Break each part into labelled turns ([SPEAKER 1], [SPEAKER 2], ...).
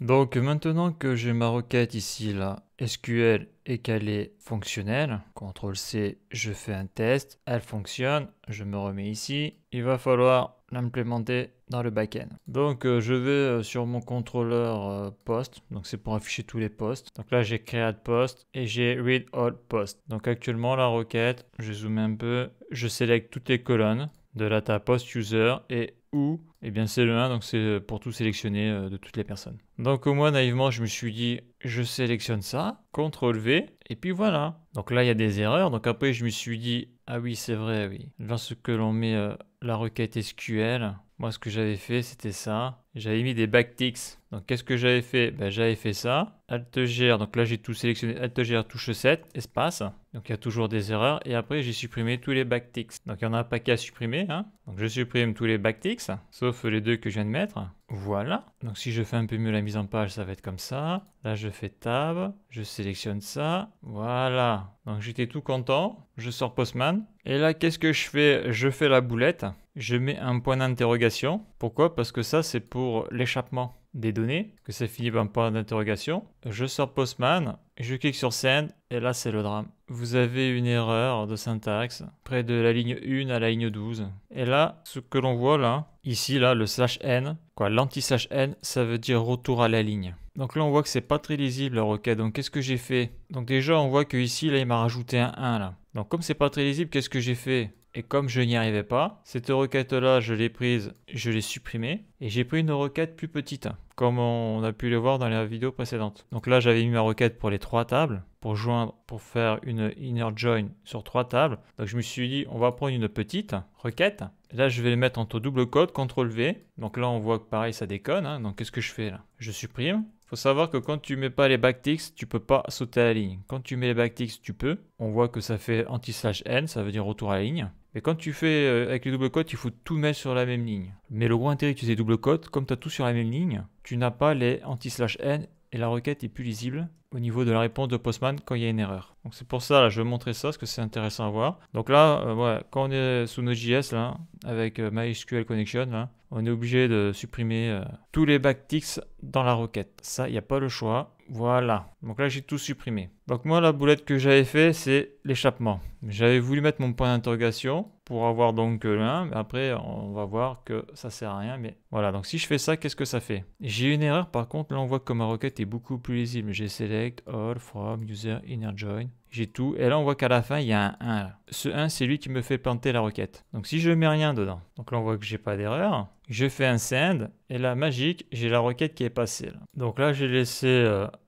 [SPEAKER 1] Donc maintenant que j'ai ma requête ici, là, SQL et qu'elle est fonctionnelle, CTRL C, je fais un test, elle fonctionne, je me remets ici, il va falloir l'implémenter dans le backend. Donc je vais sur mon contrôleur post, donc c'est pour afficher tous les posts. Donc là j'ai create post et j'ai read all post. Donc actuellement la requête, je zoome un peu, je sélecte toutes les colonnes de la table post user et où, eh bien c'est le 1, donc c'est pour tout sélectionner de toutes les personnes. Donc moi naïvement je me suis dit je sélectionne ça, CTRL V et puis voilà. Donc là il y a des erreurs, donc après je me suis dit ah oui c'est vrai oui. Lorsque l'on met la requête SQL, moi ce que j'avais fait c'était ça, j'avais mis des backticks. Donc qu'est-ce que j'avais fait? Ben, j'avais fait ça, Alt-G, donc là j'ai tout sélectionné, Alt-G touche 7, espace, donc il y a toujours des erreurs, et après j'ai supprimé tous les backticks. Donc il n'y en a pas qu'à supprimer, hein. Donc je supprime tous les backticks, sauf les deux que je viens de mettre, voilà. Donc si je fais un peu mieux la mise en page, ça va être comme ça. Là je fais Tab, je sélectionne ça, voilà. Donc j'étais tout content, je sors Postman, et là qu'est-ce que je fais? Je fais la boulette, je mets un point d'interrogation. Pourquoi? Parce que ça c'est pour l'échappement des données, que ça finit par un point d'interrogation. Je sors Postman, je clique sur Send, et là c'est le drame. Vous avez une erreur de syntaxe près de la ligne 1 à la ligne 12. Et là, ce que l'on voit là, ici là, le /n, quoi, l'anti-/n, ça veut dire retour à la ligne. Donc là on voit que c'est pas très lisible la requête. Donc qu'est-ce que j'ai fait? Donc déjà on voit que ici là il m'a rajouté un 1 là. Donc comme c'est pas très lisible, qu'est-ce que j'ai fait? Et comme je n'y arrivais pas, cette requête-là, je l'ai prise, je l'ai supprimée, et j'ai pris une requête plus petite, comme on a pu le voir dans la vidéo précédente. Donc là, j'avais mis ma requête pour les 3 tables, pour joindre, pour faire une inner join sur 3 tables. Donc je me suis dit, on va prendre une petite requête. Et là, je vais les mettre entre double code, CTRL V. Donc là, on voit que pareil, ça déconne, hein. Donc qu'est-ce que je fais là? Je supprime. Faut savoir que quand tu mets pas les backticks, tu peux pas sauter à la ligne. Quand tu mets les backticks, tu peux. On voit que ça fait anti/n, ça veut dire retour à la ligne. Mais quand tu fais avec les double quotes, il faut tout mettre sur la même ligne. Mais le gros intérêt d'utiliser double quotes, comme tu as tout sur la même ligne, tu n'as pas les anti/n et la requête est plus lisible au niveau de la réponse de Postman quand il y a une erreur. Donc c'est pour ça, là, je vais montrer ça, parce que c'est intéressant à voir. Donc là, ouais, quand on est sous Node.js, là, avec MySQL Connection, là, on est obligé de supprimer tous les backticks dans la requête. Ça, il n'y a pas le choix. Voilà. Donc là, j'ai tout supprimé. Donc moi, la boulette que j'avais fait, c'est l'échappement. J'avais voulu mettre mon point d'interrogation pour avoir donc l'un, mais après, on va voir que ça sert à rien. Mais voilà, donc si je fais ça, qu'est-ce que ça fait? J'ai une erreur, par contre, là, on voit que ma requête est beaucoup plus lisible. J'ai select, all, from, user, inner join. J'ai tout. Et là, on voit qu'à la fin, il y a un 1. Là. Ce 1, c'est lui qui me fait planter la requête. Donc si je mets rien dedans, donc là, on voit que j'ai pas d'erreur. Je fais un send et là, magique, j'ai la requête qui est passée. Là. Donc là, j'ai laissé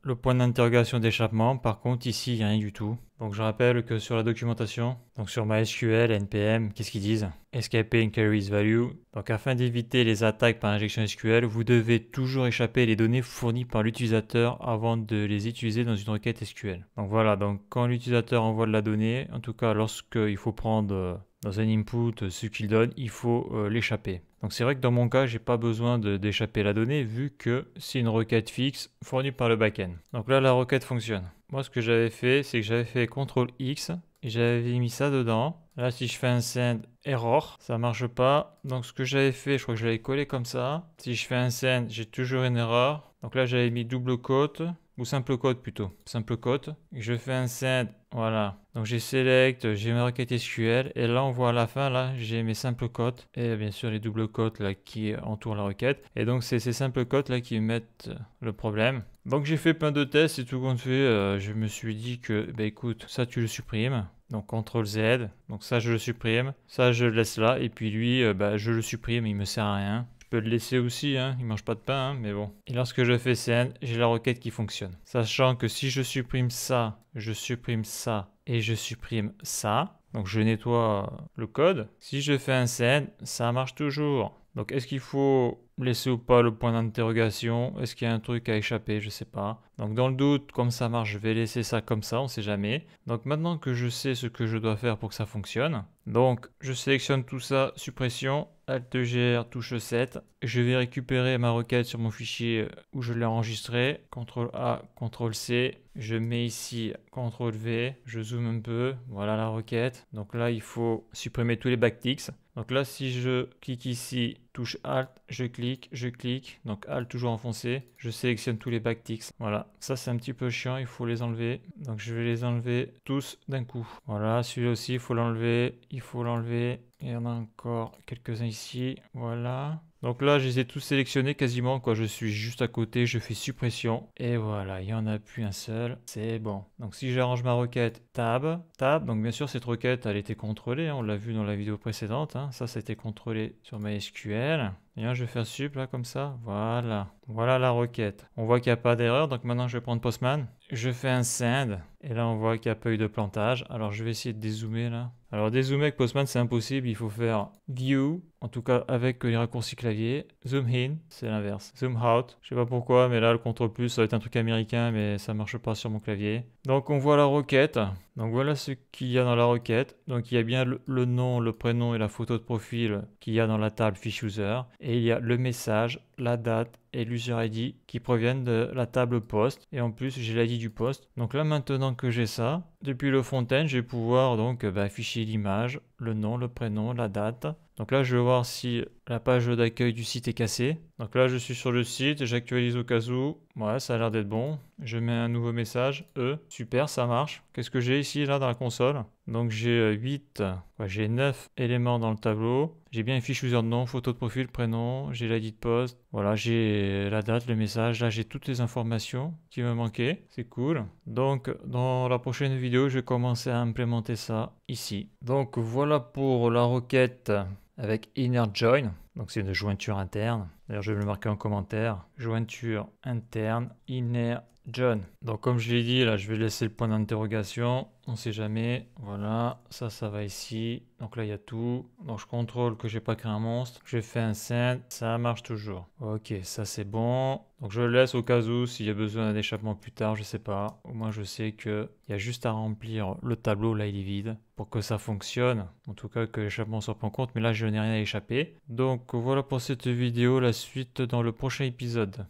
[SPEAKER 1] le point d'interrogation d'échappement. Par contre, ici, il n'y a rien du tout. Donc je rappelle que sur la documentation, donc sur MySQL, NPM, qu'est-ce qu'ils disent? Escaping carries value. Donc afin d'éviter les attaques par injection SQL, vous devez toujours échapper les données fournies par l'utilisateur avant de les utiliser dans une requête SQL. Donc voilà, donc quand l'utilisateur envoie de la donnée, en tout cas lorsqu'il faut prendre dans un input ce qu'il donne, il faut l'échapper. Donc c'est vrai que dans mon cas, j'ai pas besoin d'échapper la donnée vu que c'est une requête fixe fournie par le backend. Donc là, la requête fonctionne. Moi, ce que j'avais fait, c'est que j'avais fait CTRL X et j'avais mis ça dedans. Là, si je fais un send error, ça marche pas. Donc ce que j'avais fait, je crois que je l'avais collé comme ça. Si je fais un send, j'ai toujours une erreur. Donc là, j'avais mis double quote. Ou simple quote plutôt, simple quote. Je fais un send, voilà. Donc j'ai select, j'ai ma requête SQL et là on voit à la fin, là j'ai mes simples quotes et bien sûr les doubles quotes là qui entourent la requête. Et donc c'est ces simples quotes là qui mettent le problème. Donc j'ai fait plein de tests et tout compte fait, je me suis dit que, bah écoute, ça tu le supprimes. Donc CTRL Z, donc ça je le supprime, ça je le laisse là et puis lui, bah, je le supprime, il me sert à rien. Je peux le laisser aussi, hein, il mange pas de pain, hein, mais bon. Et lorsque je fais send, j'ai la requête qui fonctionne. Sachant que si je supprime ça, je supprime ça et je supprime ça, donc je nettoie le code. Si je fais un send, ça marche toujours. Donc est-ce qu'il faut laisser ou pas le point d'interrogation? Est-ce qu'il y a un truc à échapper? Je sais pas. Donc dans le doute, comme ça marche, je vais laisser ça comme ça, on sait jamais. Donc maintenant que je sais ce que je dois faire pour que ça fonctionne, donc je sélectionne tout ça, suppression, Alt-G, touche 7. Je vais récupérer ma requête sur mon fichier où je l'ai enregistré, CTRL A, CTRL C. Je mets ici CTRL V, je zoome un peu, voilà la requête. Donc là, il faut supprimer tous les backticks. Donc là, si je clique ici, touche Alt, je clique. Donc Alt toujours enfoncé, je sélectionne tous les backticks. Voilà, ça c'est un petit peu chiant, il faut les enlever. Donc je vais les enlever tous d'un coup. Voilà, celui-là aussi, il faut l'enlever, il faut l'enlever. Et il y en a encore quelques-uns ici, voilà. Donc là, je les ai tous sélectionnés quasiment, quoi. Je suis juste à côté, je fais suppression. Et voilà, il n'y en a plus un seul. C'est bon. Donc si j'arrange ma requête, tab. Donc bien sûr, cette requête, elle était contrôlée, hein, on l'a vu dans la vidéo précédente. Hein. Ça a été contrôlé sur MySQL. Et là, je vais faire sup, là, comme ça. Voilà. Voilà la requête. On voit qu'il n'y a pas d'erreur. Donc maintenant, je vais prendre Postman. Je fais un send. Et là, on voit qu'il n'y a pas eu de plantage. Alors, je vais essayer de dézoomer, là. Alors, dézoomer avec Postman, c'est impossible. Il faut faire View, en tout cas avec les raccourcis clavier. Zoom in, c'est l'inverse. Zoom out. Je sais pas pourquoi, mais là, le CTRL+, ça va être un truc américain, mais ça marche pas sur mon clavier. Donc, on voit la requête. Donc, voilà ce qu'il y a dans la requête. Donc, il y a bien le nom, le prénom et la photo de profil qu'il y a dans la table Fiche User. Et il y a le message, la date et l'user ID qui proviennent de la table post. Et en plus, j'ai l'ID du post. Donc là, maintenant que j'ai ça, depuis le front-end, je vais pouvoir donc afficher l'image, le nom, le prénom, la date. Donc là, je vais voir si la page d'accueil du site est cassée. Donc là, je suis sur le site, j'actualise au cas où. Ouais, ça a l'air d'être bon. Je mets un nouveau message, super, ça marche. Qu'est-ce que j'ai ici, là, dans la console? Donc j'ai 9 éléments dans le tableau. J'ai bien une fiche user de nom, photo de profil, prénom, j'ai l'ID de poste. Voilà, j'ai la date, le message. Là, j'ai toutes les informations qui me manquaient. C'est cool. Donc, dans la prochaine vidéo, je vais commencer à implémenter ça ici. Donc, voilà pour la requête avec inner join. Donc, c'est une jointure interne. D'ailleurs, je vais le marquer en commentaire. Jointure interne, inner join. Donc, comme je l'ai dit, là, je vais laisser le point d'interrogation. On ne sait jamais. Voilà, ça va ici. Donc là, il y a tout. Donc, je contrôle que j'ai pas créé un monstre. Je fais un send. Ça marche toujours. Ok, ça c'est bon. Donc, je le laisse au cas où s'il y a besoin d'un échappement plus tard, je sais pas. Au moins, je sais qu'il y a juste à remplir le tableau. Là, il est vide pour que ça fonctionne. En tout cas, que l'échappement soit pris en compte. Mais là, je n'ai rien à échapper. Donc, voilà pour cette vidéo. La suite dans le prochain épisode.